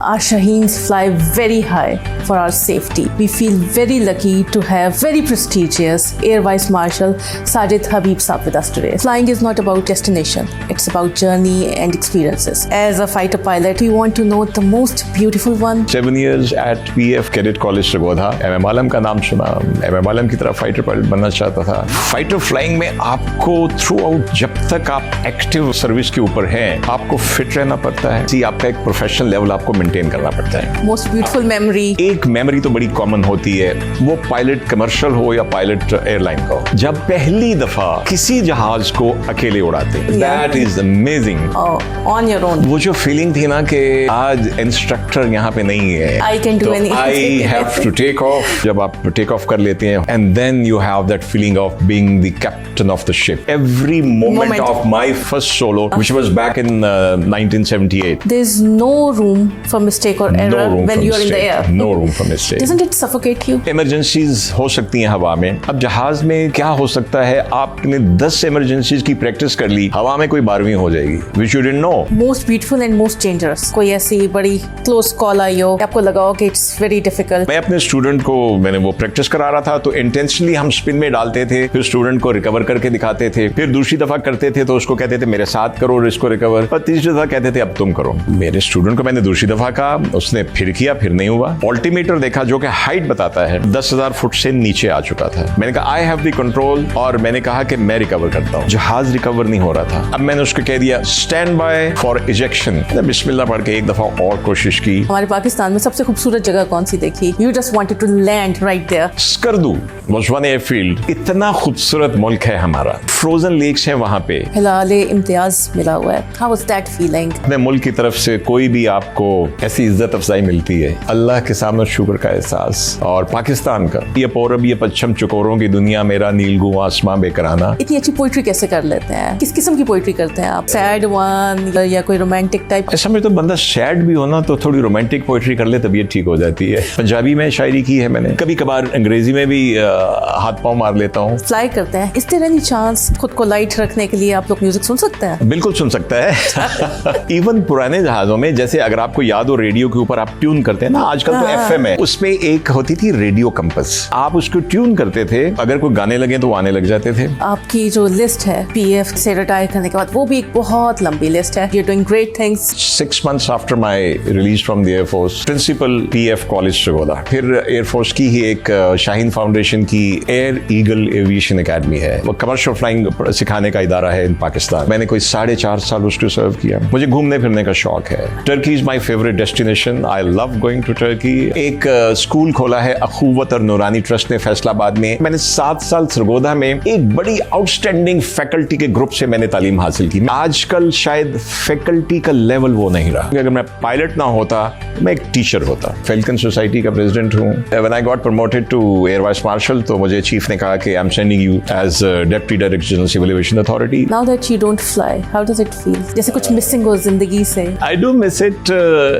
Our Shaheens fly very high for our safety. We feel very lucky to have very prestigious Air Vice Marshal Sajid Habib Saab with us today. Flying is not about destination, it's about journey and experiences. As a fighter pilot, we want to know the most beautiful one. 7 years at PF Cadet College Sargodha. MM Alam का नाम सुना, MM Alam की तरह fighter pilot बनना चाहता था। Fighter flying में आपको थ्रू आउट जब तक आप एक्टिव सर्विस के ऊपर हैं, आपको फिट रहना पड़ता है। जी, आपका एक प्रोफेशनल लेवल आपको मेंटेन करना पड़ता है। मोस्ट ब्यूटीफुल मेमोरी, एक मेमोरी तो बड़ी कॉमन होती है, वो पायलट कमर्शियल हो या पायलट एयरलाइन का हो, जब पहली दफा किसी जहाज को अकेले उड़ाते हैं, that is amazing. On your own, वो जो फीलिंग थी ना कि आज इंस्ट्रक्टर यहाँ पे नहीं है, I can do anything, I have to take off. जब आप टेक ऑफ कर लेते हैं and then you have that feeling of being the captain of the ship. Every moment of my first solo which was back in 1978, there is no room for mistake or error when you are in the air. No room for mistake. Doesn't it suffocate you? Emergencies हो सकती हैं हवा में। अब जहाज में क्या हो सकता है, आपने 10 emergencies की प्रैक्टिस कर ली, हवा में कोई 12वीं हो जाएगी, which you didn't know. Most beautiful and most dangerous. कोई ऐसी बड़ी close call आई हो, आपको लगा हो कि it's very difficult. मैं अपने स्टूडेंट को मैंने वो प्रैक्टिस करा रहा था, तो इंटेंशनली हम स्पिन में डालते थे, फिर स्टूडेंट को रिकवर करके दिखाते थे, फिर दूसरी दफा करते थे तो उसको कहते थे मेरे साथ करो इसको रिकवर, और तीसरी दफा कहते थे अब तुम करो। मेरे स्टूडेंट को मैंने दूसरी दफा कहा, उसने फिर किया, फिर नहीं हुआ। ऑल्टीमीटर देखा जो कि हाइट बताता है 10,000 फुट से नीचे आ चुका था। मैंने कहा आई हैव द कंट्रोल, और मैंने कहा कि मैं रिकवर करता हूँ। जहाज रिकवर नहीं हो रहा था। अब मैंने उसको कह दिया स्टैंड बाय फॉर इजेक्शन। बिस्मिल्लाह पढ़ के एक दफा और कोशिश की। हमारे पाकिस्तान में सबसे खूबसूरत जगह कौन सी देखी? You just wanted to land right there. Skardu was one airfield। इतना खूबसूरत मुल्क है हमारा, फ्रोजन लेक्स हैं वहाँ पे, हिलाले इम्तियाज मिला हुआ है। How was that feeling? अपने मुल्क की तरफ से कोई भी आपको ऐसी इज्जत अफजाई मिलती है, अल्लाह के सामने शुक्र का एहसास। और पाकिस्तान का ये पूरब ये पश्चिम चकोरों की दुनिया मेरा नीलगू आसमां बेकराना। इतनी अच्छी पोइट्री कैसे कर लेते हैं? किस किस्म की पोइट्री करते हैं आप? सैड वन या कोई रोमांटिक टाइप? ऐसा में तो बंदा सैड भी हो ना तो थोड़ी रोमांटिक पोइट्री कर ले तबीयत ठीक हो जाती है। पंजाबी में शायरी की है मैंने, कभी कभार अंग्रेजी में भी हाथ पाँव मार लेता हूँ। फ्लाई करते हैं, इस तरह एनी चांस खुद को लाइट रखने के लिए आप लोग म्यूजिक सुन सकते हैं? बिल्कुल सुन सकता है। इवन पुराने जहाजों में, जैसे अगर आपको याद हो रेडियो के ऊपर आप ट्यून करते हैं ना, आजकल तो FM है, उसमें एक होती थी रेडियो कंपस, आप उसको ट्यून करते थे, अगर कोई गाने लगे तो आने लग जाते थे। आपकी जो लिस्ट है PF से रिटायर करने के बाद, वो भी एक बहुत लंबी लिस्ट है। You're doing great things. 6 months after my release from the Air Force, Principal PF College Sargodha, फिर Air Force की ही एक शाहीन फाउंडेशन की एयर ईगल एविएशन एकेडमी है, वो कमर्शियल फ्लाइंग सिखाने का इदारा है इन पाकिस्तान। मैंने कोई 4.5 साल उसको सर्व किया। मुझे घूमने फिरने का शौक है। Turkey is my favourite destination, I love going to Turkey. एक स्कूल खोला है अखुवत और नूरानी ट्रस्ट ने फैसलाबाद में। मैंने 7 साल सरगोधा में एक बड़ी आउटस्टैंडिंग फैकल्टी के ग्रुप से मैंने तालीम हासिल की। आजकल शायद फैकल्टी का लेवल वो नहीं रहा। अगर मैं पायलट ना होता मैं एक टीचर होता। फैल्कन सोसाइटी का प्रेसिडेंट हूँ। When I got promoted to air vice marshal तो मुझे चीफ ने कहा कि I am sending you as deputy director general civil aviation authority. Now that you don't fly, how does it feel? जैसे कुछ missing हो जिंदगी से? I do miss it,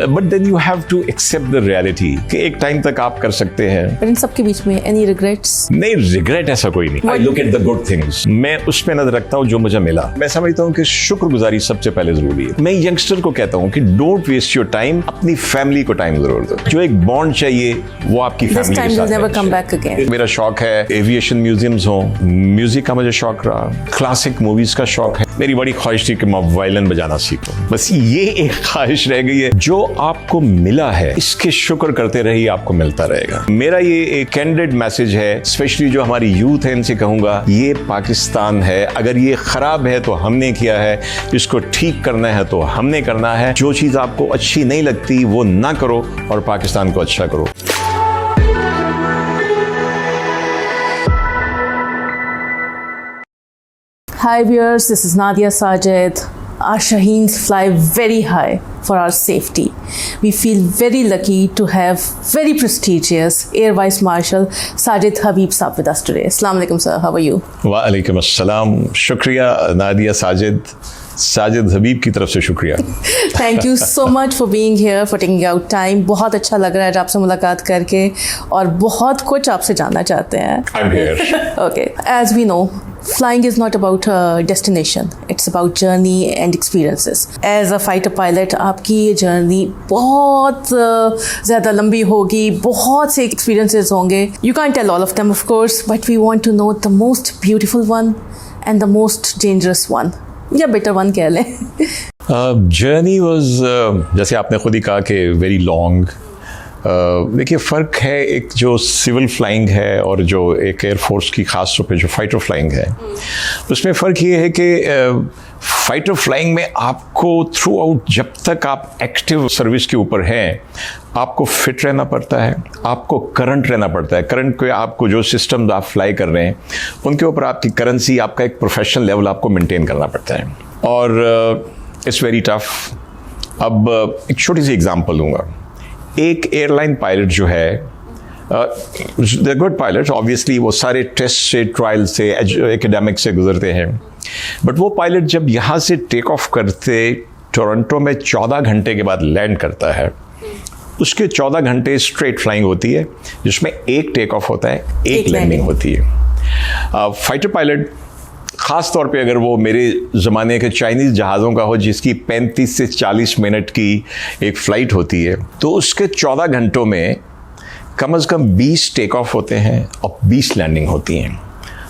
but then you have to accept the reality कि एक time तक आप कर सकते हैं। पर इन सब के बीच में एनी रिग्रेट्स? नहीं, रिग्रेट ऐसा कोई नहीं। I look at the good things, मैं उस पे नजर रखता हूँ जो मुझे मिला। मैं समझता हूँ कि शुक्रगुजारी सबसे पहले जरूरी है। मैं यंगस्टर को कहता हूँ कि डोंट वेस्ट योर टाइम, अपनी फैमिली को टाइम जरूर दो। जो एक बॉन्ड चाहिए वो आपकी फैमिली के साथ never come back again. मेरा शौक है एविएशन म्यूजियम्स हो, म्यूजिक का मुझे शौक रहा, क्लासिक मूवीज का शौक है। मेरी बड़ी ख्वाहिश थी कि मैं वायलिन बजाना सीखूं, बस ये एक ख्वाहिश रह गई है। जो आपको मिला है इसके शुक्र करते रहिए, आपको मिलता रहेगा। मेरा ये एक कैंडिड मैसेज है, स्पेशली जो हमारी यूथ है इनसे कहूंगा, ये पाकिस्तान है, अगर ये खराब है तो हमने किया है, इसको ठीक करना है तो हमने करना है। जो चीज आपको अच्छी नहीं लगती वो ना करो और पाकिस्तान को अच्छा करो। Hi viewers, this is Nadia Sajid. Our Shaheens fly very high for our safety. We feel very lucky to have very prestigious Air Vice Marshal Sajid Habib Saab with us today. Assalamu alaikum sir, how are you? Wa alaikum assalam, shukriya Nadia Sajid, Sajid हबीब की तरफ से शुक्रिया। Thank you so much for being here, for taking out time. बहुत अच्छा लग रहा है आज आपसे मुलाकात करके और बहुत कुछ आपसे जानना चाहते हैं। I'm here. Okay, as we know, flying is not about a destination. It's about journey and experiences. As a fighter pilot, आपकी ये जर्नी बहुत ज़्यादा लंबी होगी, बहुत से experiences होंगे. You can't tell all of them, of course, but we want to know the most beautiful one and the most dangerous one. या better one कह लें. जर्नी वॉज जैसे आपने खुद ही कहा कि वेरी लॉन्ग। देखिए फ़र्क है एक जो सिविल फ्लाइंग है और जो एक एयरफोर्स की ख़ास तौर पे जो फाइटर फ्लाइंग है, उसमें फ़र्क ये है कि फाइटर फ्लाइंग में आपको थ्रू आउट जब तक आप एक्टिव सर्विस के ऊपर हैं आपको फिट रहना पड़ता है, आपको करंट रहना पड़ता है। करंट के आपको जो सिस्टम आप फ्लाई कर रहे हैं उनके ऊपर आपकी करेंसी, आपका एक प्रोफेशनल लेवल आपको मेंटेन करना पड़ता है और इट्स वेरी टफ। अब एक छोटी सी एग्जांपल दूंगा। एक एयरलाइन पायलट जो है, द गुड पायलट ऑब्वियसली वो सारे टेस्ट से, ट्रायल से, एकेडमिक से गुजरते हैं, बट वो पायलट जब यहाँ से टेक ऑफ करते टोरंटो में 14 घंटे के बाद लैंड करता है, उसके 14 घंटे स्ट्रेट फ्लाइंग होती है जिसमें एक टेक ऑफ होता है, एक लैंडिंग होती है। फाइटर पायलट ख़ास तौर पे अगर वो मेरे ज़माने के चाइनीज़ जहाज़ों का हो जिसकी 35 से 40 मिनट की एक फ़्लाइट होती है, तो उसके 14 घंटों में कम से कम 20 टेक ऑफ होते हैं और 20 लैंडिंग होती हैं,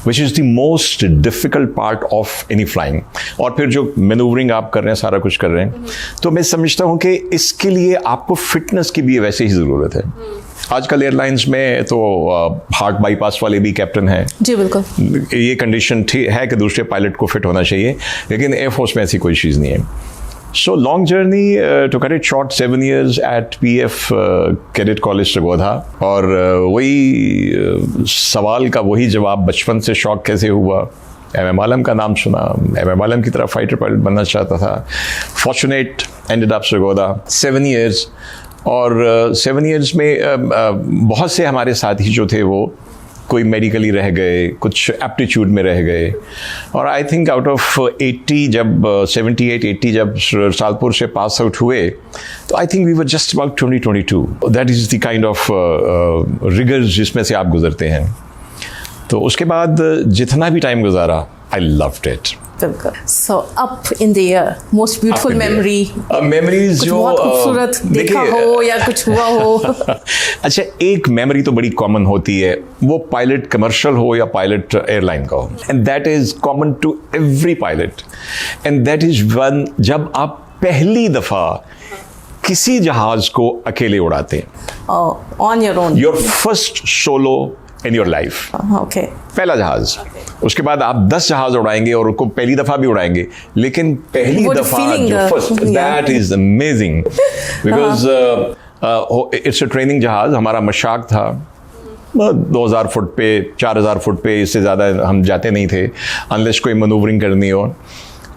which is the most difficult part of any flying. और फिर जो मैनूवरिंग आप कर रहे हैं, सारा कुछ कर रहे हैं, तो मैं समझता हूँ कि इसके लिए आपको फिटनेस की भी वैसे ही ज़रूरत है। आजकल एयरलाइंस में तो हार्ट बाईपास वाले भी कैप्टन हैं। जी बिल्कुल, ये कंडीशन है कि दूसरे पायलट को फिट होना चाहिए, लेकिन एयरफोर्स में ऐसी कोई चीज़ नहीं है। So long journey to cut it short, 7 years at PF cadet college Sargodha. और वही सवाल का वही जवाब, बचपन से शौक कैसे हुआ। MM आलम का नाम सुना, MM आलम की तरह फाइटर पायलट बनना चाहता था। Fortunate ended up Sargodha, 7 years। और 7 years में बहुत से हमारे साथी जो थे वो कोई मेडिकली रह गए, कुछ एप्टीट्यूड में रह गए। और आई थिंक आउट ऑफ 80 जब 78-80 जब सालपुर से पास आउट हुए, तो I think we were just about 20-22। That is the kind of rigours जिसमें से आप गुजरते हैं। तो उसके बाद जितना भी टाइम गुजारा, आई लव्ड इट। बिल्कुल। So up in the air, most beautiful memory, memories जो बहुत खूबसूरत देखा हो या कुछ हुआ हो। अच्छा, एक मेमोरी तो बड़ी कॉमन होती है, वो पायलट कमर्शियल हो या पायलट एयरलाइन का हो, and that is common to every pilot, and that is one जब आप पहली दफा किसी जहाज को अकेले उड़ाते हैं, on your own, your first solo in your life. Okay, पहला जहाज। उसके बाद आप 10 जहाज उड़ाएंगे और उनको पहली दफा भी उड़ाएंगे, लेकिन पहली दफा जो first, that is amazing because it's a training जहाज। हमारा मशाक था 2000 फुट पे, 4000 फुट पे, इससे ज़्यादा हम जाते नहीं थे अनलेस कोई मनूवरिंग करनी हो।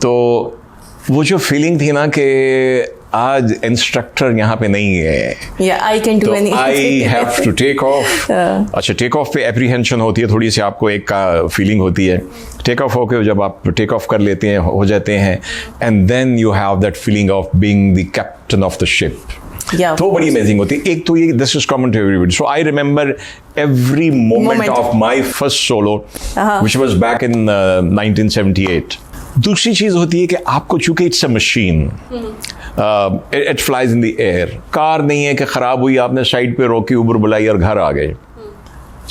तो वो जो फीलिंग थी ना कि आज इंस्ट्रक्टर यहाँ पे नहीं है, I can do anything, I have to take off. अच्छा, टेक ऑफ पे एप्रीहेंशन होती है थोड़ी सी, आपको एक का फीलिंग होती है। टेक ऑफ होके जब आप टेक ऑफ कर लेते हैं, हो जाते हैं, and then you have that feeling of being the captain of the ship. तो बड़ी अमेजिंग होती है। एक तो ये this is common to everybody. So I remember every moment of my first solo which was back in 1978। दूसरी चीज होती है कि आपको, चूंकि it's a machine, it flies in the air. Car नहीं है कि खराब हुई, आपने साइड पे रोकी, उबर बुलाई और घर आ गए।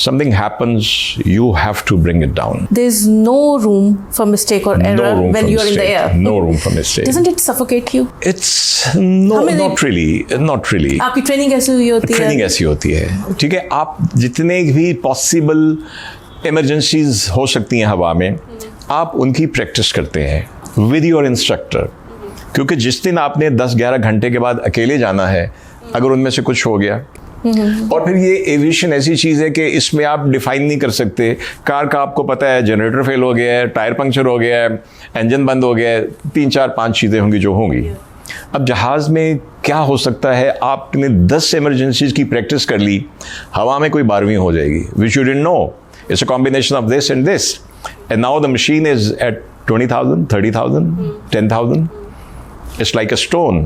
Something happens, you have to bring it down. There's no room for mistake or error when you're in the air. No room for mistake. Doesn't it suffocate you? It's not really. Not really. आपकी training ऐसी हुई होती है? Training ऐसी होती है, ठीक है। आप जितने भी पॉसिबल इमरजेंसीज हो सकती हैं हवा में, आप उनकी प्रैक्टिस करते हैं विद योर इंस्ट्रक्टर, क्योंकि जिस दिन आपने 10-11 घंटे के बाद अकेले जाना है, अगर उनमें से कुछ हो गया, और फिर ये एविएशन ऐसी चीज़ है कि इसमें आप डिफाइन नहीं कर सकते। कार का आपको पता है जनरेटर फेल हो गया है, टायर पंक्चर हो गया है, इंजन बंद हो गया है, 3-4-5 चीज़ें होंगी जो होंगी। अब जहाज़ में क्या हो सकता है, आपने 10 इमरजेंसीज की प्रैक्टिस कर ली, हवा में कोई 12वीं हो जाएगी, which you didn't know. It's a combination of this and this, and now the machine is at 20,000, 30,000, 10,000. It's like a stone.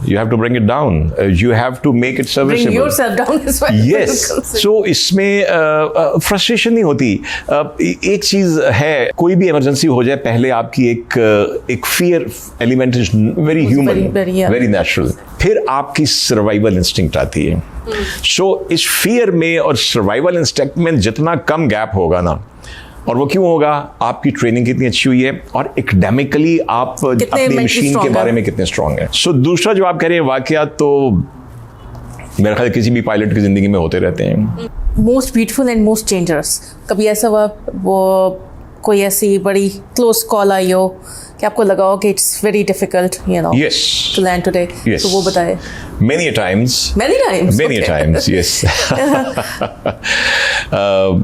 You have to bring it down. You have to make it Bring serviceable. yourself down as well. Yes. So इसमें frustration नहीं होती. एक चीज़ है, कोई भी emergency हो जाए पहले आपकी एक fear element is very human, very natural. फिर आपकी सर्वाइवल इंस्टिंक्ट आती है. सो इस फियर में और सर्वाइवल इंस्टिंक्ट में जितना कम गैप होगा ना, और वो क्यों होगा, आपकी ट्रेनिंग कितनी अच्छी हुई है और एकेडमिकली आप अपनी मशीन के बारे में कितने स्ट्रांग हैं. सो दूसरा जो आप कह रहे हैं वाकयात, तो मेरे ख्याल किसी भी पायलट की जिंदगी में होते रहते हैं. Most beautiful and most dangerous, कभी ऐसा हुआ वो कोई ऐसी बड़ी क्लोज कॉल आई हो कि आपको लगा हो कि it's very difficult Yes. To land today, तो वो बताए. Many times. Okay. Times, yes.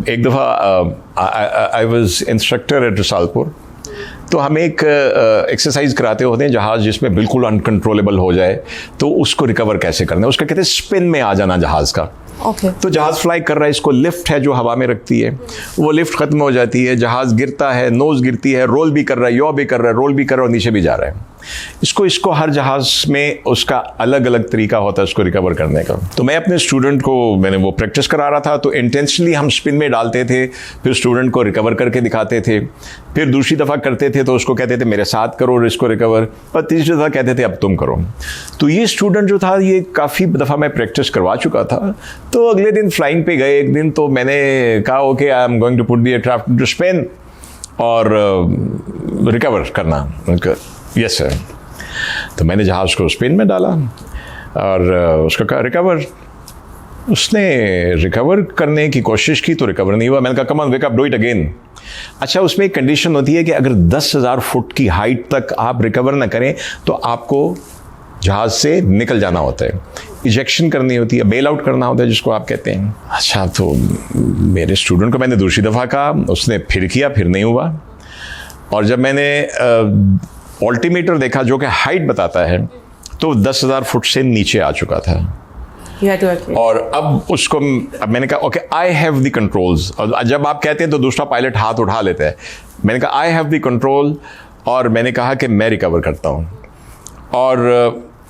एक दफ़ा I was instructor at Risalpur, तो हमें एक एक्सरसाइज कराते होते हैं जहाज़ जिसमें बिल्कुल अनकंट्रोलेबल हो जाए तो उसको रिकवर कैसे करना है. उसका कहते हैं स्पिन में आ जाना जहाज़ का. Okay. तो जहाज़ फ्लाई कर रहा है, इसको लिफ्ट है जो हवा में रखती है, वो लिफ्ट खत्म हो जाती है, जहाज़ गिरता है, नोज़ गिरती है, रोल भी कर रहा है, यौ भी कर रहा है, रोल भी कर रहा है और नीचे भी जा रहा है. इसको हर जहाज़ में उसका अलग अलग तरीका होता है उसको रिकवर करने का. तो मैं अपने स्टूडेंट को मैंने वो प्रैक्टिस करा रहा था, तो इंटेंशनली हम स्पिन में डालते थे, फिर स्टूडेंट को रिकवर करके दिखाते थे, फिर दूसरी दफ़ा करते थे तो उसको कहते थे मेरे साथ करो इसको रिकवर, और तीसरी दफ़ा कहते थे अब तुम करो. तो ये स्टूडेंट जो था, ये काफ़ी दफ़ा मैं प्रैक्टिस करवा चुका था. तो अगले दिन फ्लाइंग पे गए एक दिन, तो मैंने कहा okay I am going to put the aircraft into spin और रिकवर करना. Yes sir. तो मैंने जहाज़ को स्पिन में डाला और उसको कहा रिकवर. उसने रिकवर करने की कोशिश की तो रिकवर नहीं हुआ. मैंने कहा come on wake up, do it again. अच्छा, उसमें एक कंडीशन होती है कि अगर 10,000 फुट की हाइट तक आप रिकवर ना करें तो आपको जहाज़ से निकल जाना होता है, इजेक्शन करनी होती है, बेल आउट करना होता है जिसको आप कहते हैं. अच्छा, तो मेरे स्टूडेंट को मैंने दूसरी दफ़ा कहा, उसने फिर किया, फिर नहीं हुआ. और जब मैंने ऑल्टीमीटर देखा जो कि हाइट बताता है, तो 10,000 फुट से नीचे आ चुका था. और अब मैंने कहा okay I have the controls. और जब आप कहते हैं तो दूसरा पायलट हाथ उठा लेता है. मैंने कहा आई हैव द कंट्रोल, और मैंने कहा कि मैं रिकवर करता हूँ. और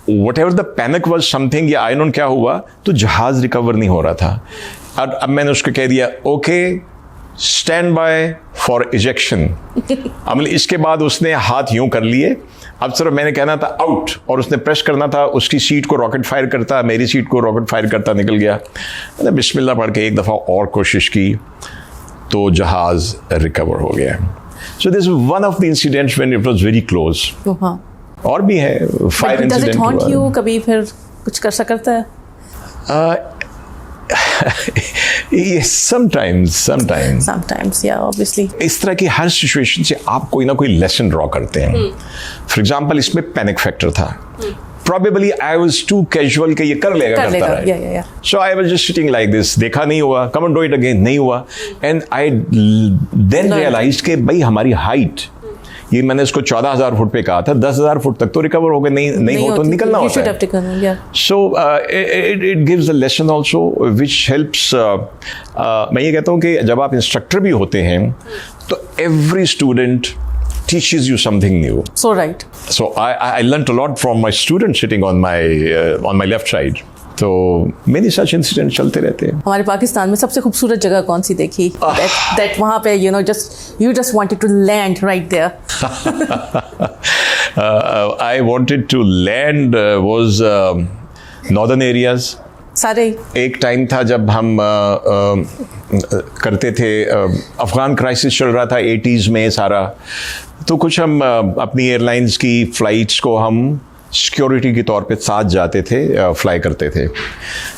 what ever the panic was something, या आई डोंट क्या हुआ, तो जहाज़ रिकवर नहीं हो रहा था. और अब मैंने उसको कह दिया okay stand by for ejection. अब इसके बाद उसने हाथ यूं कर लिए. अब सिर्फ मैंने कहना था आउट, और उसने प्रेस करना था. उसकी सीट को रॉकेट फायर करता, मेरी सीट को रॉकेट फायर करता निकल गया. मैंने बिस्मिल्लाह पढ़ के एक दफ़ा और कोशिश की तो जहाज़ रिकवर हो गया. So this one of the incidents when it was very close. और भी है fire incident. Does it haunt you? कभी फिर कुछ कर सकता है? Yes, sometimes, yeah, obviously. इस तरह की हर सिचुएशन से आप कोई ना कोई लेसन ड्रॉ करते हैं. फॉर एग्जाम्पल, इसमें पैनिक फैक्टर था. Probably I was too casual कि ये कर लेगा करता रहा. Yeah. So I was just sitting like this. देखा नहीं हुआ, come on do it again, नहीं हुआ. And I then realized कि भाई हमारी हाइट, ये मैंने इसको 14,000 फुट पे कहा था, 10,000 फुट तक तो रिकवर हो गए, नहीं हो तो निकलना होता है. So it gives a lesson also which helps. मैं ये कहता हूँ कि जब आप इंस्ट्रक्टर भी होते हैं तो every student teaches you something new. So right. So I learned a lot from my students sitting on my left side. तो many such incidents चलते रहते हैं. हमारे पाकिस्तान में सबसे खूबसूरत जगह कौन सी देखी? That वहाँ पे you just wanted to land right there. I wanted to land was northern areas. सारे. एक टाइम था जब हम करते थे, अफ़गान क्राइसिस चल रहा था 80s में सारा, तो कुछ हम अपनी एयरलाइंस की फ़्लाइट्स को हम सिक्योरिटी के तौर पे साथ जाते थे, फ्लाई करते थे.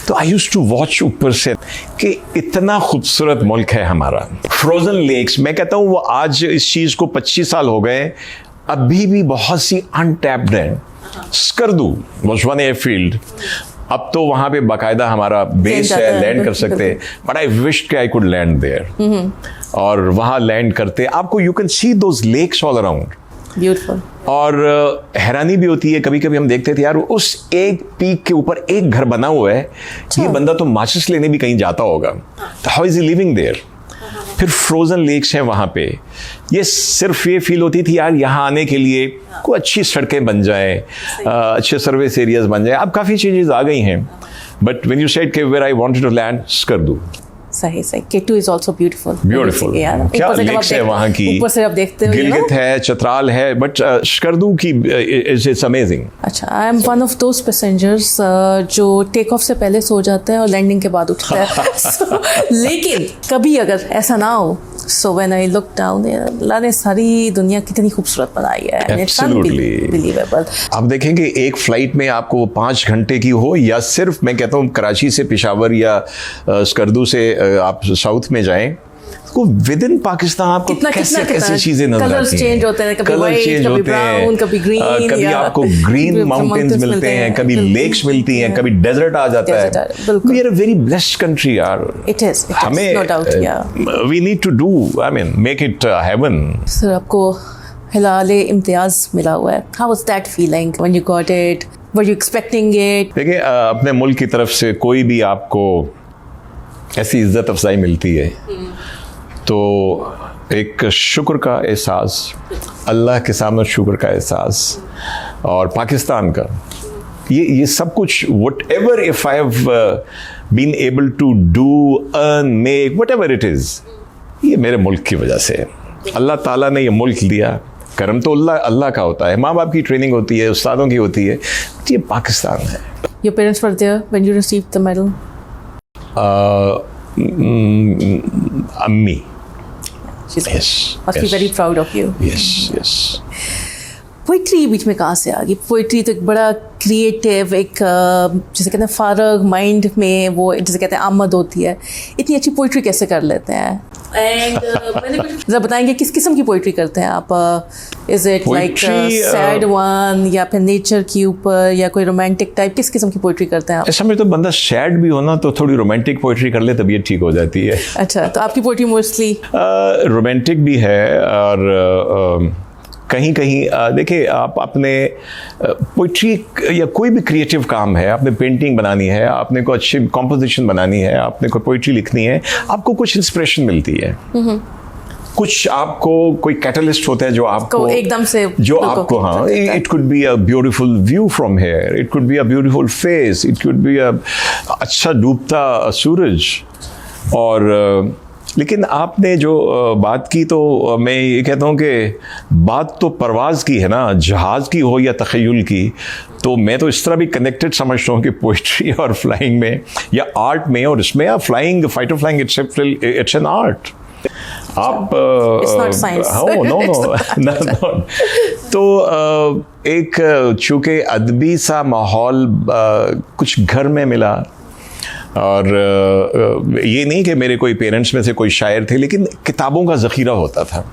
तो आई यूज्ड टू वॉच ऊपर से कि इतना खूबसूरत मुल्क है हमारा. फ्रोज़न लेक्स, मैं कहता हूँ वो आज इस चीज़ को 25 साल हो गए, अभी भी बहुत सी अनटैप्ड हैं. Skardu was one airfield. अब तो वहाँ पे बाकायदा हमारा बेस है, लैंड कर सकते हैं. बट आई विश कि आई कुड लैंड देयर. और वहाँ लैंड करते आपको you can see those lakes all around. Beautiful. और हैरानी भी होती है, कभी कभी हम देखते थे यार उस एक पीक के ऊपर एक घर बना हुआ है, ये बंदा तो माचिस लेने भी कहीं जाता होगा, तो how is he living there. फिर फ्रोज़न लेक्स हैं वहाँ पे। ये सिर्फ ये फील होती थी यार यहाँ आने के लिए कोई अच्छी सड़कें बन जाएं, अच्छे सर्विस एरियाज बन जाएं। अब काफ़ी चीज़ें आ गई हैं, बट व्हेन यू सेड कि where I wanted to land, Skardu. सही सही। K2 is also beautiful. Beautiful. क्या लेक्स है वहाँ की, ऊपर से आप देखते हो, गिलगित है, चतराल है, बट स्कर्दू की इट्स अमेजिंग। अच्छा, I am one of those passengers जो टेक ऑफ से पहले सो जाते हैं और लैंडिंग के बाद उठते हैं। लेकिन कभी अगर ऐसा ना हो, so when I look down, Allah ने सारी दुनिया कितनी खूबसूरत बनाई है, एंड इट्स अनबिलीवेबल। आप देखेंगे एक फ्लाइट में आपको 5 घंटे की हो, या सिर्फ मैं कहता हूँ कराची से पेशावर या स्कर्दू से आप साउथ में जाएं, तो विद इन पाकिस्तान आपको कैसे कैसी चीजें नजर आती हैं। कलर्स चेंज होते हैं, कभी व्हाइट, कभी ब्राउन, कभी ग्रीन, कभी आपको ग्रीन माउंटेन्स मिलते हैं, कभी लेक्स मिलती हैं, कभी डेजर्ट आ जाता है। We are a very blessed country यार। इट इज, नो डाउट, या we need to do, I mean make it heaven. Sir, आपको हिलाले इम्तियाज मिला हुआ है, how was that feeling when you got it? Were you expecting it? देखिए, अपने मुल्क की तरफ से कोई भी आपको ऐसी इज्जत अफजाई मिलती है तो एक शुक्र का एहसास, अल्लाह के सामने शुक्र का एहसास, और पाकिस्तान का ये सब कुछ, whatever if I have been able to do, earn, make, whatever it is, ये मेरे मुल्क की वजह से है। अल्लाह ताला ने ये मुल्क दिया, करम तो अल्लाह का होता है, माँ बाप की ट्रेनिंग होती है, उस्तादों की होती है, ये पाकिस्तान है। Your parents were there when you received the medal? अम्मी। Yes. Must be very proud of you. Yes. Poetry बीच में कहाँ से आ गई? पोइट्री तो एक बड़ा क्रिएटिव, एक जैसे कहते हैं फारग माइंड में वो जैसे कहते हैं आमद होती है, इतनी अच्छी पोइट्री कैसे कर लेते हैं? एंड जरा बताएंगे किस किस्म की पोइट्री करते हैं आप? Is it like sad one, या फिर नेचर के ऊपर, या कोई रोमांटिक टाइप, किस किस्म की पोइट्री करते हैं आप? ऐसा में तो बंदा सैड भी होना तो थोड़ी रोमांटिक पोइट्री कर ले, तबीयत ठीक हो जाती है। अच्छा, तो आपकी पोइट्री मोस्टली रोमांटिक भी है, और कहीं कहीं देखिए, आप अपने पोइट्री या कोई भी क्रिएटिव काम है, आपने पेंटिंग बनानी है, आपने कोई अच्छी कॉम्पोजिशन बनानी है, आपने कोई पोइट्री लिखनी है, आपको कुछ इंस्पिरेशन मिलती है, कुछ आपको कोई कैटलिस्ट होता है जो आपको एकदम से, जो आपको, हाँ, it could be a beautiful view from here, it could be a beautiful face, it could be a अच्छा डूबता सूरज। और लेकिन आपने जो बात की, तो मैं ये कहता हूँ कि बात तो परवाज़ की है ना, जहाज़ की हो या तख़य्युल की, तो मैं तो इस तरह भी कनेक्टेड समझता हूँ कि पोइट्री और फ्लाइंग में या आर्ट में, और इसमें आप flying, fighter flying, it's an art. आप नो तो एक चूँकि अदबी सा माहौल कुछ घर में मिला, और ये नहीं कि मेरे कोई पेरेंट्स में से कोई शायर थे, लेकिन किताबों का ज़ख़ीरा होता था।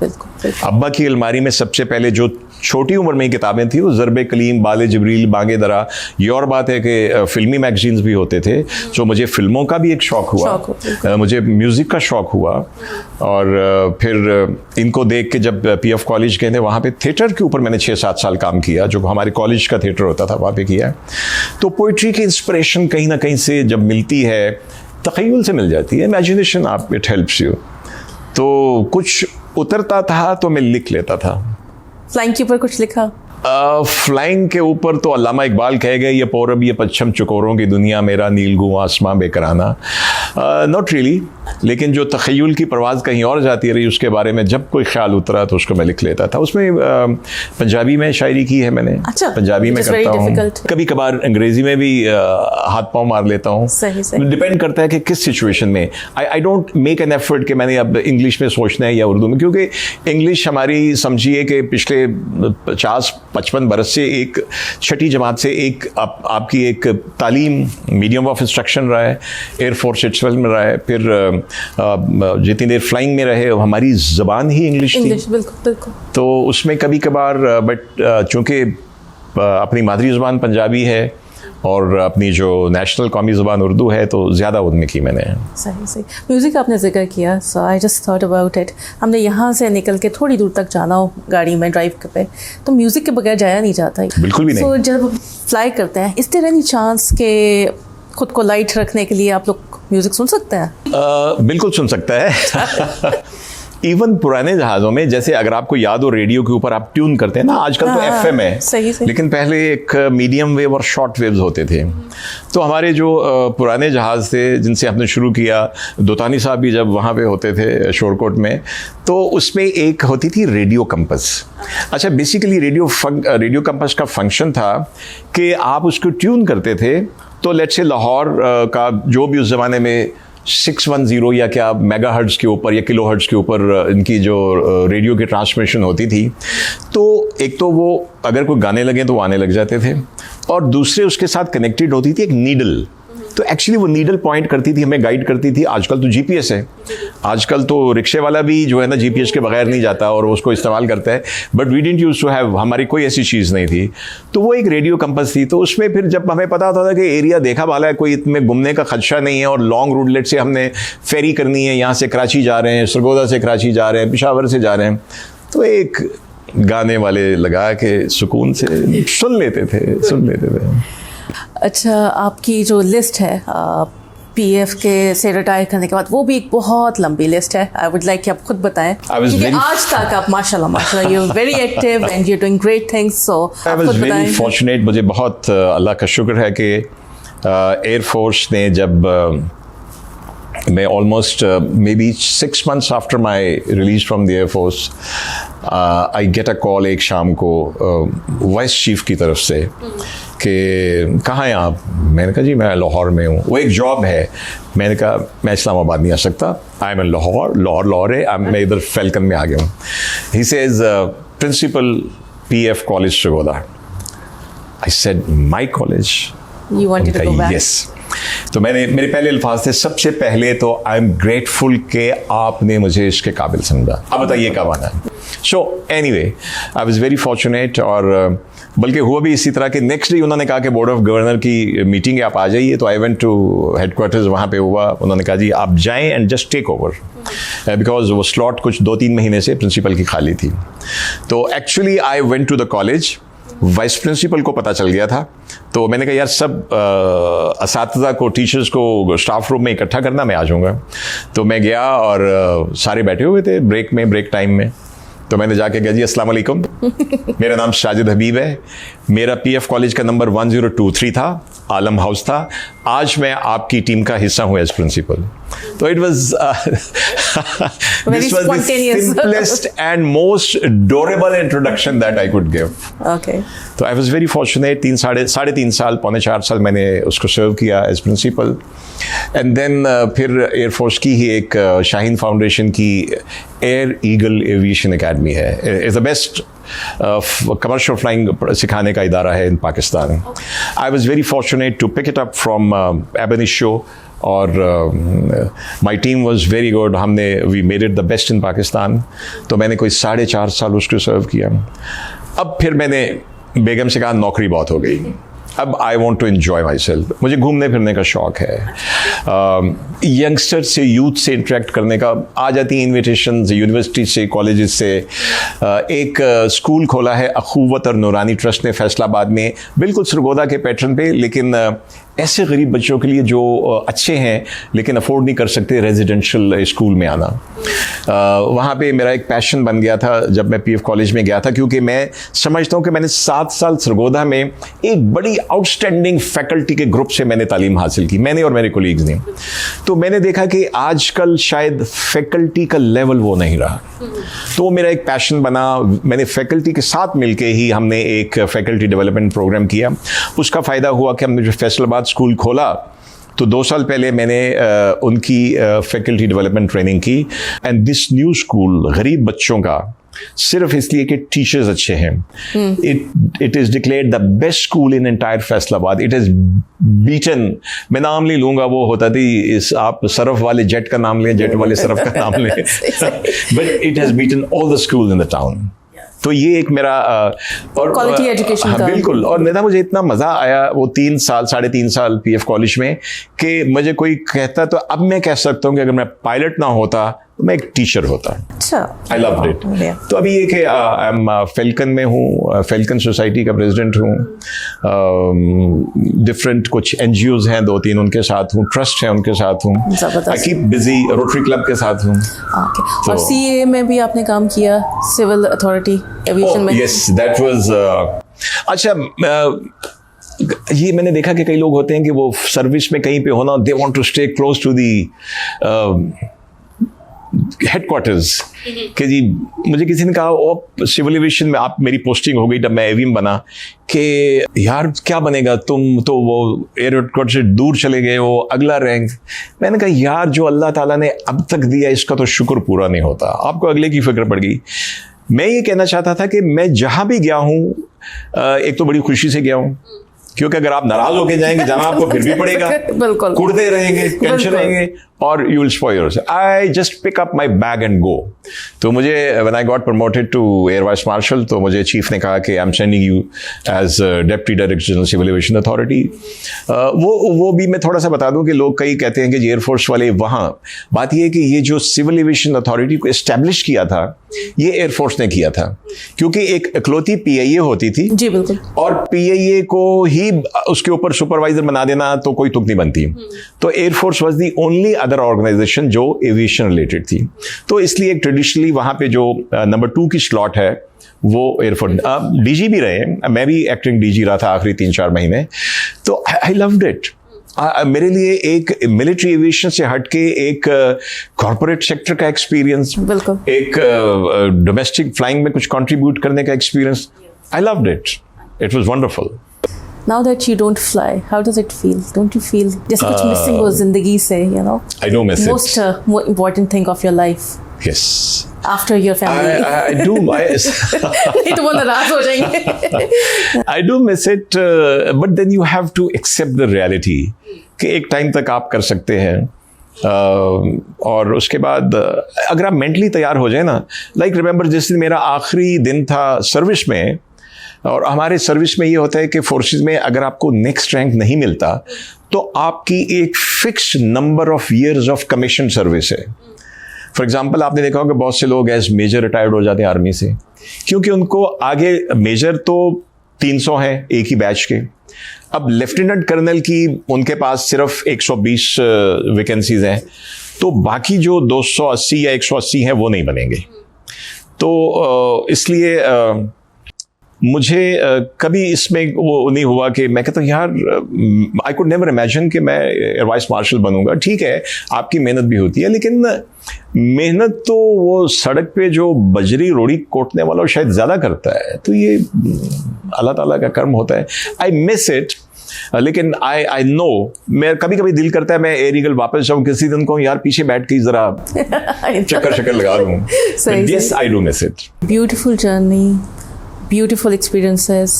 अब्बा की अलमारी में सबसे पहले जो छोटी उम्र में किताबें थी वो ज़रब कलीम, बाले जबरील, बांगे दरा। ये और बात है कि फ़िल्मी मैगज़ीन्स भी होते थे, तो मुझे फ़िल्मों का भी एक शौक़ हुआ, मुझे म्यूज़िक का शौक़ हुआ, और फिर इनको देख के जब PF कॉलेज गए थे, वहाँ पे थिएटर के ऊपर मैंने 6-7 साल काम किया, जो हमारे कॉलेज का थिएटर होता था वहाँ पे किया। तो पोइट्री की इंस्पिरेशन कहीं ना कहीं से जब मिलती है, तख़य्युल से मिल जाती है, इमेजिनेशन आप, इट हेल्प्स यू। तो कुछ उतरता था तो मैं लिख लेता था। फ्लाइंग के ऊपर कुछ लिखा? फ्लाइंग के ऊपर तो अल्लामा इकबाल कह गए, ये पौरब ये पच्छम चकोरों की दुनिया, मेरा नीलगू आसमां बेकराना। नॉट रियली, लेकिन जो तख़य्युल की परवाज़ कहीं और जाती रही, उसके बारे में जब कोई ख्याल उतरा तो उसको मैं लिख लेता था। उसमें पंजाबी में शायरी की है मैंने। अच्छा, पंजाबी में करता हूँ, कभी कभार अंग्रेज़ी में भी हाथ पाँव मार लेता हूँ, डिपेंड करता है कि किस सिचुएशन में। I don't make an effort कि मैंने अब इंग्लिश में सोचना है या उर्दू में, क्योंकि इंग्लिश हमारी, समझिए कि पिछले 50-55 बरस से एक छठी जमात से एक आपकी एक तालीम, मीडियम ऑफ इंस्ट्रक्शन रहा है, एयरफोर्स इट्सवेल में रहा है, फिर जितनी देर फ्लाइंग में रहे हमारी ज़बान ही इंग्लिश थी। बिल्कुल। तो उसमें कभी कभार, बट चूँकि अपनी मादरी ज़बान पंजाबी है और अपनी जो नेशनल कौमी ज़बान उर्दू है, तो ज़्यादा उनमें की मैंने। सही। म्यूज़िक आपने जिक्र किया, so I just thought about it. हमने यहाँ से निकल के थोड़ी दूर तक जाना हो गाड़ी में, ड्राइव पे, तो म्यूज़िक के बगैर जाया नहीं जाता। बिल्कुल भी नहीं। सो जब फ्लाई करते हैं, इस देयर एनी चांस के खुद को लाइट रखने के लिए आप लोग म्यूजिक सुन सकते हैं? बिल्कुल सुन सकता है। इवन पुराने जहाज़ों में, जैसे अगर आपको याद हो, रेडियो के ऊपर आप ट्यून करते हैं ना, आजकल तो FM है, सही। लेकिन पहले एक मीडियम वेव और शॉर्ट वेव्स होते थे। तो हमारे जो पुराने जहाज़ थे जिनसे हमने शुरू किया, दोतानी साहब भी जब वहाँ पे होते थे शोरकोट में, तो उसमें एक होती थी रेडियो कंपस। अच्छा, बेसिकली रेडियो कंपस का फंक्शन था कि आप उसको ट्यून करते थे, तो लेट्स से लाहौर का जो भी उस ज़माने में 610 या क्या मेगाहर्ट्ज़ के ऊपर या किलोहर्ट्ज़ के ऊपर इनकी जो रेडियो की ट्रांसमिशन होती थी, तो एक तो वो अगर कोई गाने लगे तो वो आने लग जाते थे, और दूसरे उसके साथ कनेक्टेड होती थी एक नीडल। तो एक्चुअली वो नीडल पॉइंट करती थी, हमें गाइड करती थी। आजकल तो GPS है, आजकल तो रिक्शे वाला भी जो है ना GPS के बगैर नहीं जाता और उसको इस्तेमाल करता है, but we didn't use to have, हमारी कोई ऐसी चीज़ नहीं थी। तो वो एक रेडियो कंपस थी। तो उसमें फिर जब हमें पता होता था कि एरिया देखा वाला है, कोई इसमें घूमने का खदशा नहीं है, और लॉन्ग रूट लेट से हमने फेरी करनी है, यहाँ से कराची जा रहे हैं, सरगोदा से कराची जा रहे हैं, पेशावर से जा रहे हैं, तो एक गाने वाले लगा के सुकून से सुन लेते थे। अच्छा, आपकी जो लिस्ट है PF के से रिटायर करने के बाद, वो भी एक बहुत लंबी लिस्ट है। आई वुड लाइक कि आप खुद बताएं, क्योंकि आज तक आप माशाल्लाह you are very active and you are doing great things. So I was very fortunate, मुझे बहुत अल्लाह का शुक्र है कि एयरफोर्स ने जब मैं almost may be 6 months after my release from the air force, I get a call एक शाम को वाइस चीफ की तरफ से कि कहाँ हैं आप? मैंने कहा जी मैं लाहौर में हूँ। वो एक जॉब है। मैंने कहा मैं इस्लामाबाद नहीं आ सकता, आई एम इन लाहौर है, मैं इधर फैल्कन में आ गया हूँ। He says principal PF college Sargodha. I said my college? You wanted to go back? Yes. तो मेरे पहले अल्फाज थे, सबसे पहले तो आई एम ग्रेटफुल कि आपने मुझे इसके काबिल समझा, अब बताइए कब आना है। So anyway, I was very fortunate, और बल्कि हुआ भी इसी तरह के नेक्स्ट डे उन्होंने कहा कि बोर्ड ऑफ गवर्नर की मीटिंग है, आप आ जाइए। तो आई वेंट टू हेडक्वार्टर्स, वहाँ पे हुआ। उन्होंने कहा जी आप जाएं and just take over, because वो स्लॉट कुछ 2-3 महीने से प्रिंसिपल की खाली थी। तो actually I went to the college, vice principal को पता चल गया था, तो मैंने कहा यार सब असातिज़ा को, टीचर्स को स्टाफ रूम में इकट्ठा करना, मैं आ जाऊँगा। तो मैं गया और सारे बैठे हुए थे ब्रेक टाइम में। तो मैंने जाके कहा जी अस्सलाम वालेकुम, मेरा नाम साजिद हबीब है, मेरा PF कॉलेज का नंबर 1023 था, आलम हाउस था, आज मैं आपकी टीम का हिस्सा हूँ एज प्रिंसिपल। तो it was this was the simplest and most adorable introduction that I could give. Okay. तो आई वाज वेरी फॉर्चुनेट। साढ़े तीन साल, 3.25 मैंने उसको सर्व किया एज प्रिंसिपल। एंड देन फिर एयरफोर्स की ही एक शाहीन फाउंडेशन की एयर ईगल एविएशन एकेडमी है, is the best commercial flying सिखाने का इदारा है in Pakistan. I was very fortunate to pick it up from एबनी शो, और my team was very good. We made it the best in Pakistan. तो मैंने कोई 4.5 साल उसको सर्व किया। अब फिर मैंने बेगम से कहा नौकरी बहुत हो गई, अब I want to enjoy myself. मुझे घूमने फिरने का शौक़ है, यंगस्टर से, यूथ से इंटरेक्ट करने का आ जाती हैं इन्विटेशन यूनिवर्सिटी से, कॉलेजेस से। एक स्कूल खोला है अखुवत और नूरानी ट्रस्ट ने फैसलाबाद में, बिल्कुल सरगोदा के पैटर्न पे, लेकिन ऐसे गरीब बच्चों के लिए जो अच्छे हैं लेकिन अफोर्ड नहीं कर सकते रेजिडेंशियल स्कूल में आना। वहाँ पे मेरा एक पैशन बन गया था जब मैं PF कॉलेज में गया था, क्योंकि मैं समझता हूँ कि मैंने 7 साल सरगोदा में एक बड़ी आउटस्टैंडिंग फैकल्टी के ग्रुप से मैंने तालीम हासिल की, मैंने और मेरे कोलीग्स ने। तो मैंने देखा कि आजकल शायद फैकल्टी का लेवल वो नहीं रहा, तो मेरा एक पैशन बना। मैंने फैकल्टी के साथ मिलके ही हमने एक फैकल्टी डेवलपमेंट प्रोग्राम किया। उसका फ़ायदा हुआ कि हमने जो फैसलाबाद स्कूल खोला, तो 2 साल पहले मैंने उनकी फैकल्टी डेवलपमेंट ट्रेनिंग की। एंड दिस न्यू स्कूल गरीब बच्चों का, सिर्फ इसलिए कि टीचर्स अच्छे हैं, it is declared the best school in entire Faisalabad. It is beaten, मैं नाम नहीं लूँगा, वो होता थी आप सरफ वाले जेट का नाम लें, जेट वाले सरफ का नाम लें, but it has beaten all the school in the town. तो ये एक मेरा और क्वालिटी एजुकेशन हाँ, बिल्कुल। और नेता मुझे इतना मज़ा आया वो 3.5 साल PF कॉलेज में, कि मुझे कोई कहता, तो अब मैं कह सकता हूँ कि अगर मैं पायलट ना होता मैं एक टीचर होता। अच्छा, आई लव्ड इट। तो अभी ये कि आई एम फेल्कन में हूँ, फेल्कन सोसाइटी का प्रेसिडेंट हूँ, डिफरेंट कुछ NGOs हैं 2-3 उनके साथ हूँ, ट्रस्ट हैं उनके साथ हूँ, I keep busy, rotary club के साथ हूँ। और CA में भी आपने काम किया, सिविल अथॉरिटी एविएशन में? यस, दैट वाज अच्छा। ये मैंने देखा कि कई लोग होते हैं कि वो सर्विस में कहीं पे होना, they want to stay close to the headquarters कि जी मुझे किसी ने कहा ओ सिविल एविएशन में आप, मेरी पोस्टिंग हो गई जब मैं एवीएम बना, कि यार क्या बनेगा, तुम तो वो एयर हेडक्वार्टर से दूर चले गए हो, अगला रैंक। मैंने कहा यार जो अल्लाह ताला ने अब तक दिया इसका तो शुक्र पूरा नहीं होता, आपको अगले की फिक्र पड़ गई। मैं ये कहना चाहता था कि मैं जहाँ भी गया हूँ एक तो बड़ी खुशी से गया हूँ, क्योंकि अगर आप नाराज होके जाएंगे जाना आपको फिर भी पड़ेगा, बिल्कुल कुड़ते रहेंगे, टेंशन रहेंगे, और you will spoil yourself. I just pick up my bag and go. तो मुझे when I got promoted to air vice marshal, तो मुझे चीफ ने कहा कि I am sending you as deputy director general civil aviation authority. वो भी मैं थोड़ा सा बता दूं कि लोग कई कहते हैं कि जी एयरफोर्स वाले वहाँ, बात ये है कि ये जो सिविल एविएशन अथॉरिटी को एस्टेब्लिश किया था ये एयरफोर्स ने किया था, क्योंकि एक इकलौती PIA होती थी। जी बिल्कुल। और PIA को ही उसके ऊपर सुपरवाइजर बना देना तो कोई तुक नहीं बनती। तो air force was the only other organization जो एविएशन रिलेटेड थी। तो इसलिए ट्रेडिशनली वहाँ पे जो नंबर 2 की स्लॉट है वो एयरफोर्स, DG भी रहे, मैं भी एक्टिंग DG रहा था आखिरी 3-4 महीने। तो आई लव्ड इट। मेरे लिए एक मिलिट्री एविएशन से हटके एक कॉर्पोरेट सेक्टर का एक्सपीरियंस, बिल्कुल, एक डोमेस्टिक फ्लाइंग में कुछ कंट्रीब्यूट करने का experience, I loved it, it was wonderful. Now that you don't fly, how does it feel? Don't you feel जैसे कुछ missing हो जिंदगी से, you know? I do miss most, it. Most important thing of your life. Yes. After your family. I do. नहीं तो वो नाराज हो जाएंगे। I do miss it, but then you have to accept the reality कि एक time तक आप कर सकते हैं, और उसके बाद अगर आप मेंटली तैयार हो जाए ना, लाइक रिमेंबर जिस दिन मेरा आखिरी दिन था सर्विस में, और हमारे सर्विस में ये होता है कि फोर्सेस में अगर आपको नेक्स्ट रैंक नहीं मिलता तो आपकी एक fixed number of years of commission service है। फॉर एग्जांपल आपने देखा होगा बहुत से लोग एज मेजर रिटायर्ड हो जाते हैं आर्मी से, क्योंकि उनको आगे मेजर तो 300 हैं एक ही बैच के, अब लेफ्टिनेंट कर्नल की उनके पास सिर्फ 120 वैकेंसीज हैं, तो बाकी जो 280 या 180 हैं वो नहीं बनेंगे। तो इसलिए मुझे कभी इसमें वो नहीं हुआ कि मैं कहता हूँ यार आई कुड नेवर इमेजिन कि मैं एयर वाइस मार्शल बनूंगा। ठीक है आपकी मेहनत भी होती है, लेकिन मेहनत तो वो सड़क पे जो बजरी रोड़ी कोटने वाला शायद ज़्यादा करता है, तो ये अल्लाह ताला का कर्म होता है। आई मिस इट, लेकिन आई नो, मैं कभी कभी दिल करता है मैं एयर ईगल वापस जाऊँ किसी दिन को, यार पीछे बैठ के ज़रा चक्कर लगा दूँ। Yes I do miss it. Beautiful journey, beautiful experiences,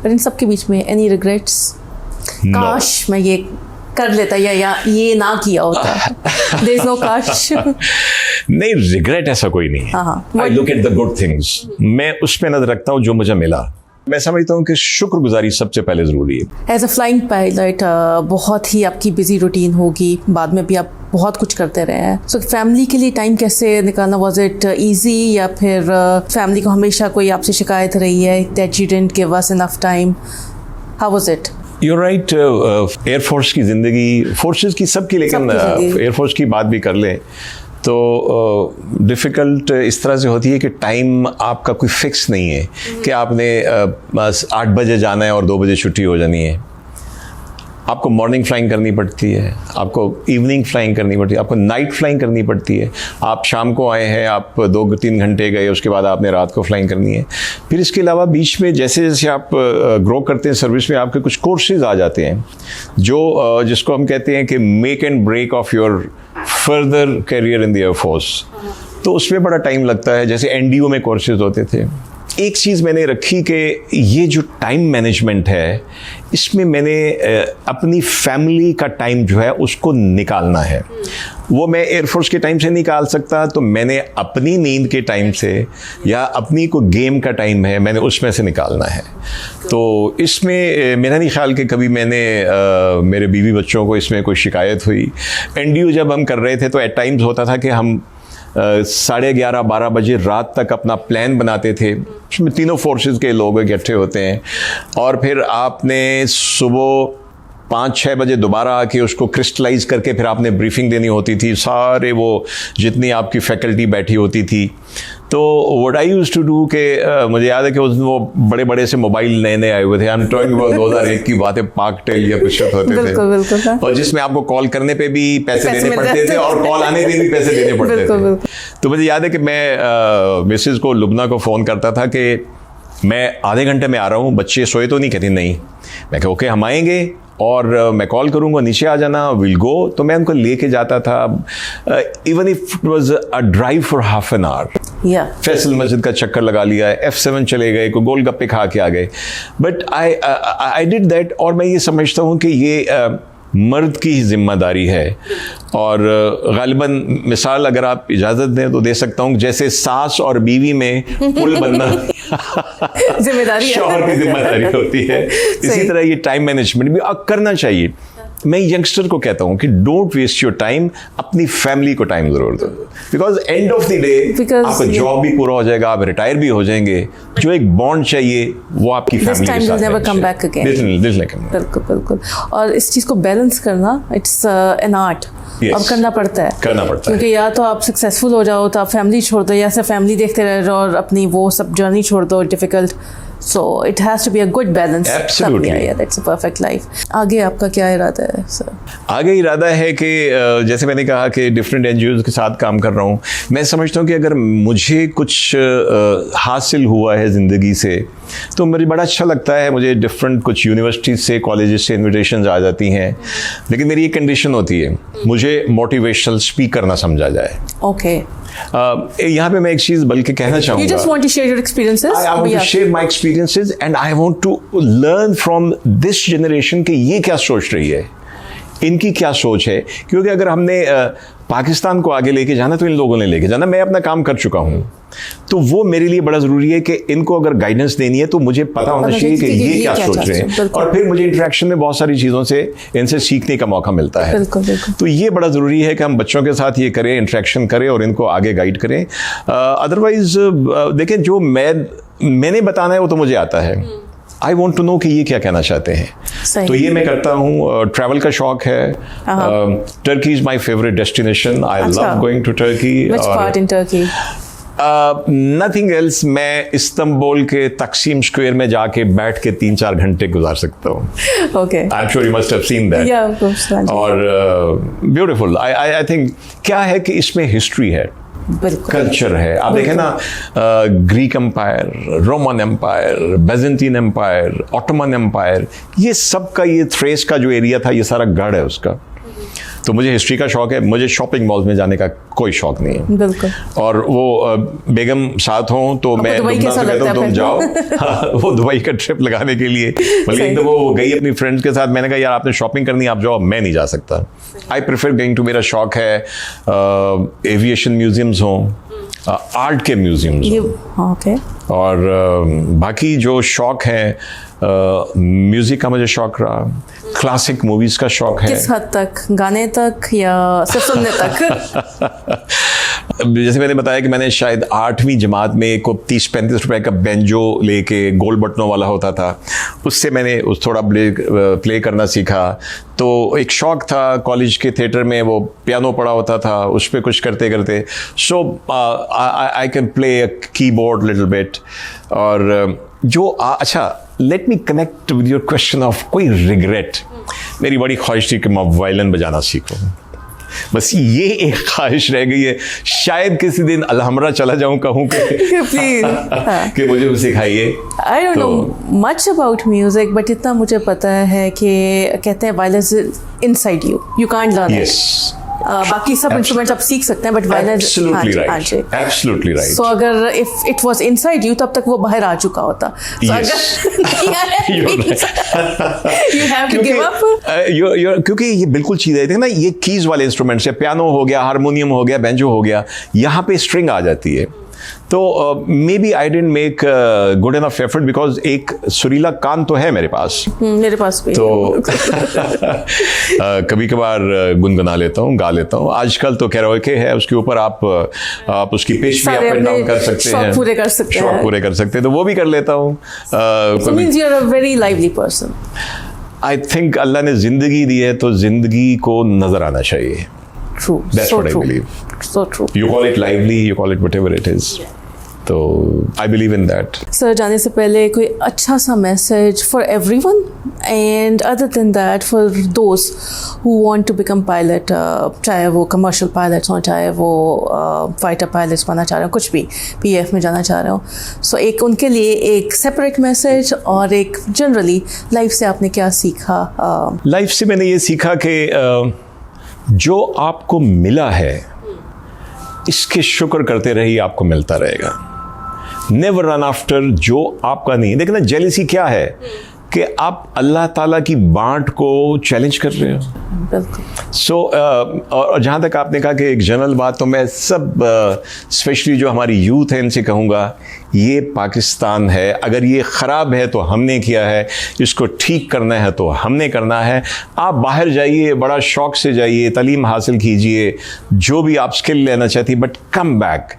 पर इन सब के बीच में एनी रिग्रेट्स? काश मैं ये कर लेता या ये ना किया होता। देयर इज नो काश। नहीं, रिग्रेट ऐसा कोई नहीं है। I look at the good things, मैं उस पे नजर रखता हूँ जो मुझे मिला। मैं समझता हूँ कि शुक्रगुजारी सबसे पहले ज़रूरी है। एज अ फ्लाइंग पायलट बहुत ही आपकी बिजी रूटीन होगी, बाद में भी आप बहुत कुछ करते रहे हैं, सो फैमिली के लिए टाइम कैसे निकालना? वाज इट इजी, या फिर फैमिली को हमेशा कोई आपसे शिकायत रही है that you didn't give us enough time? How was it? You're right, air force की ज़िंदगी, फोर्सेस की सबकी, लेकिन एयरफोर्स की बात भी कर लें तो डिफ़िकल्ट इस तरह से होती है कि टाइम आपका कोई फिक्स नहीं है कि आपने बस 8 बजे जाना है और 2 बजे छुट्टी हो जानी है। आपको मॉर्निंग फ्लाइंग करनी पड़ती है, आपको इवनिंग फ्लाइंग करनी पड़ती है, आपको नाइट फ्लाइंग करनी पड़ती है। आप शाम को आए हैं, आप 2-3 घंटे गए, उसके बाद आपने रात को फ्लाइंग करनी है। फिर इसके अलावा बीच में जैसे जैसे आप ग्रो करते हैं सर्विस में, आपके कुछ कोर्सेज आ जाते हैं जो जिसको हम कहते हैं कि make and break of your further career in the air force. तो उसमें बड़ा टाइम लगता है। जैसे NDO में कोर्सेज होते थे। एक चीज़ मैंने रखी कि ये जो टाइम मैनेजमेंट है, इसमें मैंने अपनी फैमिली का टाइम जो है उसको निकालना है। वो मैं एयरफोर्स के टाइम से निकाल सकता, तो मैंने अपनी नींद के टाइम से या अपनी को गेम का टाइम है, मैंने उसमें से निकालना है। तो इसमें मेरा नहीं ख्याल कि कभी मैंने मेरे बीवी बच्चों को इसमें कोई शिकायत हुई। NDO जब हम कर रहे थे तो एट टाइम्स होता था कि हम 11:30-12 बजे रात तक अपना प्लान बनाते थे, उसमें तीनों फोर्सेस के लोग इकट्ठे होते हैं, और फिर आपने सुबह 5-6 बजे दोबारा आके उसको क्रिस्टलाइज करके फिर आपने ब्रीफिंग देनी होती थी, सारे वो जितनी आपकी फैकल्टी बैठी होती थी। तो what I used to do के मुझे याद है कि उस दिन वो बड़े बड़े से मोबाइल नए नए आए हुए थे, आई एम टॉकिंग अबाउट 2001 की बातें, पाकटेल या कुछ होते थे, बिल्कुल, और जिसमें आपको कॉल करने पे भी पैसे देने पड़ते थे और कॉल आने पे भी पैसे देने पड़ते थे। तो मुझे याद है कि मैं मिसेज को, लुबना को फ़ोन करता था कि मैं आधे घंटे में आ रहा हूँ, बच्चे सोए तो नहीं? कहती नहीं। मैं कहा ओके, हम आएंगे और मैं कॉल करूंगा, नीचे आ जाना, विल गो। तो मैं उनको लेके जाता था, even if it was a drive for half an hour. Faisal मस्जिद का चक्कर लगा लिया, F7 चले गए, कोई गोलगप्पे खा के आ गए, बट आई डिड दैट। और मैं ये समझता हूँ कि ये मर्द की जिम्मेदारी है, और गालिबन मिसाल अगर आप इजाज़त दें तो दे सकता हूँ, जैसे सास और बीवी में पुल बनना जिम्मेदारी शौहर की जिम्मेदारी होती है, इसी तरह ये टाइम मैनेजमेंट भी करना चाहिए। मैं यंगस्टर को कहता हूँ कि डोंट वेस्ट योर टाइम, अपनी फैमिली को टाइम जरूर दो, because end of the day आपका जॉब भी पूरा हो जाएगा, आप रिटायर भी हो जाएंगे, जो एक बॉन्ड चाहिए वो आपकी फैमिली के साथ बिल्कुल बिल्कुल। और इस चीज़ को बैलेंस करना, इट्स एन आर्ट, अब करना पड़ता है क्योंकि या तो आप सक्सेसफुल हो जाओ तो आप फैमिली छोड़ दो, या सिर्फ फैमिली देखते रह जाओ और अपनी वो सब जर्नी छोड़ दो difficult. So it has to be a good balance. Absolutely. Yeah, that's a perfect life. आगे आपका क्या इरादा है सर? आगे इरादा है कि जैसे मैंने कहा कि डिफरेंट NGOs के साथ काम कर रहा हूँ। मैं समझता हूँ कि अगर मुझे कुछ हासिल हुआ है ज़िंदगी से तो मुझे बड़ा अच्छा लगता है। मुझे डिफरेंट कुछ यूनिवर्सिटीज़ से, कॉलेजेस से इन्विटेशंस आ जाती हैं, लेकिन मेरी एक कंडीशन होती है, मुझे मोटिवेशनल स्पीकर ना समझा जाए। ओके। यहाँ पे मैं एक चीज़ बल्कि कहना चाहूँगा। You just want to share your experiences? I want to share my experiences and I want to learn from this generation कि ये क्या सोच रही है, इनकी क्या सोच है। क्योंकि अगर हमने पाकिस्तान को आगे लेके जाना तो इन लोगों ने लेके जाना। मैं अपना काम कर चुका हूँ, तो वो मेरे लिए बड़ा ज़रूरी है कि इनको अगर गाइडेंस देनी है तो मुझे पता होना चाहिए कि ये क्या सोच रहे हैं, और फिर मुझे इंटरेक्शन में बहुत सारी चीज़ों से इनसे सीखने का मौका मिलता है। तो ये बड़ा ज़रूरी है कि हम बच्चों के साथ ये करें, इंटरेक्शन करें और इनको आगे गाइड करें। अदरवाइज़ देखें, जो मैंने बताना है वो तो मुझे आता है। आई वॉन्ट टू नो कि ये क्या कहना चाहते हैं, तो ये मैं करता हूँ। ट्रैवल का शौक है। Turkey is my favourite destination. I love going to Turkey. Which part in Turkey? Nothing else. मैं इस्तांबुल के तक्सीम स्क्वायर में जाके बैठ के 3-4 घंटे गुजार सकता हूँ। Okay. I'm sure you must have seen that. Yeah, of course. और ब्यूटीफुल। I think क्या है कि इसमें हिस्ट्री है, कल्चर है। आप देखें ना, Greek empire, Roman empire, Byzantine empire, Ottoman empire, ये सब का, ये थ्रेस का जो एरिया था, ये सारा गढ़ है उसका। तो मुझे हिस्ट्री का शौक है। मुझे शॉपिंग मॉल्स में जाने का कोई शौक नहीं है। बिल्कुल। और वो बेगम साथ हों तो मैं लुबना से कहता हूँ तुम जाओ। हाँ, वो दुबई का ट्रिप लगाने के लिए, बल्कि एक दफ़ा वो गई अपनी फ्रेंड्स के साथ। मैंने कहा यार आपने शॉपिंग करनी, आप जाओ, मैं नहीं जा सकता। आई प्रेफर गोइंग टू, मेरा शौक है एविएशन म्यूजियम्स हों, आर्ट के म्यूजियम्स हों, और बाकी जो शौक है, म्यूज़िक का मुझे शौक रहा, क्लासिक मूवीज़ का शौक है। किस हद तक? गाने तक या सिर्फ सुनने तक? जैसे मैंने बताया कि मैंने शायद 8वीं जमात में को 30-35 रुपए का बेंजो लेके गोल बटनों वाला होता था, उससे मैंने थोड़ा प्ले करना सीखा। तो एक शौक था, कॉलेज के थिएटर में वो पियानो पड़ा होता था, उस पर कुछ करते करते so I can play a keyboard little bit. और जो अच्छा, let me connect with your question of कोई रिग्रेट। मेरी बड़ी ख्वाहिश थी कि मैं वायलिन बजाना सीखूं, बस ये एक ख्वाहिश रह गई है। शायद किसी दिन अलहमरा चला जाऊं, कहूं कि मुझे भी सिखाइए। I don't know much about music, but इतना मुझे पता है कि कहते हैं violin is inside you, you can't learn it. बाकी सब इंस्ट्रूमेंट्स आप सीख सकते हैं, but violin absolutely right. So अगर if it was inside you तब तक वो बाहर आ चुका होता। You have to give up. क्योंकि ये बिल्कुल चीज़ है ना, ये कीज वाले इंस्ट्रूमेंट्स है, पियानो हो गया, हारमोनियम हो गया, बेंजो हो गया, यहाँ पे स्ट्रिंग आ जाती है। तो maybe I didn't make good enough effort because एक सुरीला कान तो है मेरे पास, मेरे पास भी तो कभी कभार गुनगुना लेता हूँ, गा लेता हूँ। आजकल तो कैरोके है, उसके ऊपर आप उसकी पेश भी अप एंड डाउन कर सकते हैं, शौक पूरे कर सकते हैं, शौक पूरे कर सकते हैं, तो वो भी कर लेता हूँ। Means you are a very lively person. I think Allah ने जिंदगी दी है तो जिंदगी को नजर आना चाहिए। True. That's So what I true. believe. So true. You call it lively, you call it whatever it is. तो I believe in that. Sir जाने से पहले कोई अच्छा सा message for everyone and other than that for those who want to become pilot, चाहे वो commercial pilots हों, चाहे वो फाइटर पायलट्स बनना चाह रहे हो, कुछ भी पीएफ में जाना चाह रहे हो, सो एक उनके लिए एक सेपरेट मैसेज और एक जनरली लाइफ से आपने क्या सीखा? लाइफ से मैंने ये सीखा कि जो आपको मिला है इसके शुक्र करते रहिए, आपको मिलता रहेगा। नेवर रन आफ्टर जो आपका नहीं। देखना जेलिसी क्या है कि आप अल्लाह ताला की बांट को चैलेंज कर रहे हो। बिल्कुल। सो और जहाँ तक आपने कहा कि एक जनरल बात, तो मैं सब स्पेशली जो हमारी यूथ है इनसे कहूँगा, ये पाकिस्तान है, अगर ये ख़राब है तो हमने किया है, इसको ठीक करना है तो हमने करना है। आप बाहर जाइए, बड़ा शौक़ से जाइए, तालीम हासिल कीजिए, जो भी आप स्किल लेना चाहती, बट कम बैक।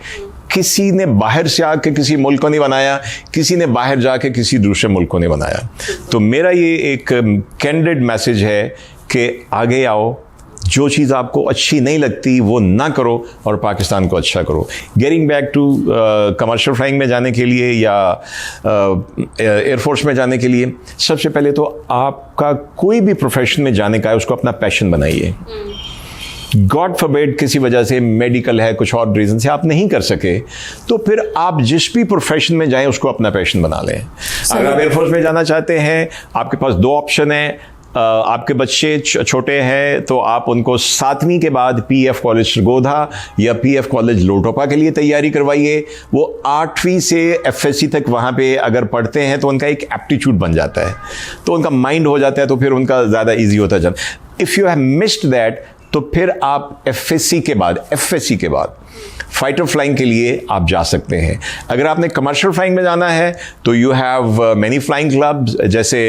किसी ने बाहर से आके किसी मुल्क को नहीं बनाया, किसी ने बाहर जाके किसी दूसरे मुल्क को नहीं बनाया। तो मेरा ये एक कैंडिड मैसेज है कि आगे आओ, जो चीज़ आपको अच्छी नहीं लगती वो ना करो और पाकिस्तान को अच्छा करो। Getting back to commercial flying में जाने के लिए या एयरफोर्स में जाने के लिए, सबसे पहले तो आपका कोई भी प्रोफेशन में जाने का है, उसको अपना पैशन बनाइए। गॉड फॉरबिड किसी वजह से, मेडिकल है, कुछ और रीज़न से आप नहीं कर सके, तो फिर आप जिस भी प्रोफेशन में जाएं उसको अपना पैशन बना लें। अगर आप एयरफोर्स में जाना चाहते हैं, आपके पास दो ऑप्शन है। आपके बच्चे छोटे हैं तो आप उनको 7वीं के बाद पीएफ कॉलेज सरगोधा या पीएफ कॉलेज लोटोपा के लिए तैयारी करवाइए। वो 8वीं से एफएससी तक वहाँ पे अगर पढ़ते हैं तो उनका एक एप्टीट्यूड बन जाता है, तो उनका माइंड हो जाता है, तो फिर उनका ज़्यादा ईजी होता जाता। If you have missed that, तो फिर आप एफएससी के बाद फाइटर फ्लाइंग के लिए आप जा सकते हैं। अगर आपने कमर्शियल फ्लाइंग में जाना है तो you have many flying clubs, जैसे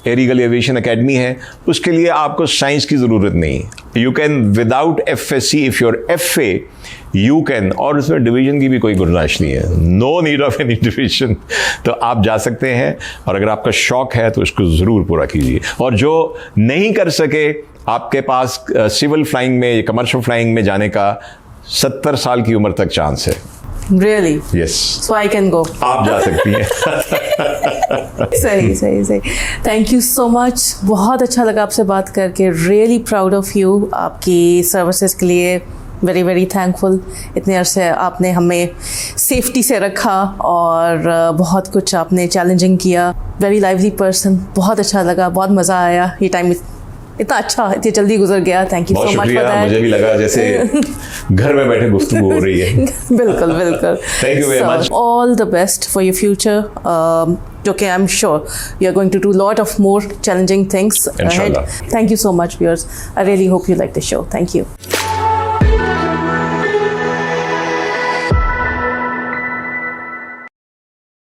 एयर ईगल एविएशन एकेडमी है, उसके लिए आपको साइंस की ज़रूरत नहीं। You can without FSc, if your FA you can, और उसमें डिवीज़न की भी कोई गुंजाइश नहीं है, no need of any division, तो आप जा सकते हैं। और अगर आपका शौक़ है तो इसको ज़रूर पूरा कीजिए। और जो नहीं कर सके, आपके पास सिविल फ्लाइंग में, कमर्शियल फ्लाइंग में जाने का 70 साल की उम्र तक चांस है। Really? Yes. So I can go. आप जा सकती हैं। सही। थैंक यू सो मच, बहुत अच्छा लगा आपसे बात करके। रियली प्राउड ऑफ यू, आपकी सर्विसेज के लिए वेरी वेरी थैंकफुल। इतने अरसे आपने हमें सेफ्टी से रखा और बहुत कुछ आपने चैलेंजिंग किया। वेरी लाइवली पर्सन, बहुत अच्छा लगा, बहुत मज़ा आया। ये टाइम इतना अच्छा, इतनी जल्दी गुजर गया। Thank you so much for that. मुझे भी लगा जैसे घर में बैठे गुफ्तगू हो रही है। बिल्कुल। Thank you very much. All the best for your future, जो कि I am sure you are going to do lot of more challenging things ahead. Thank you so much viewers, I really hope you like the show. Thank you.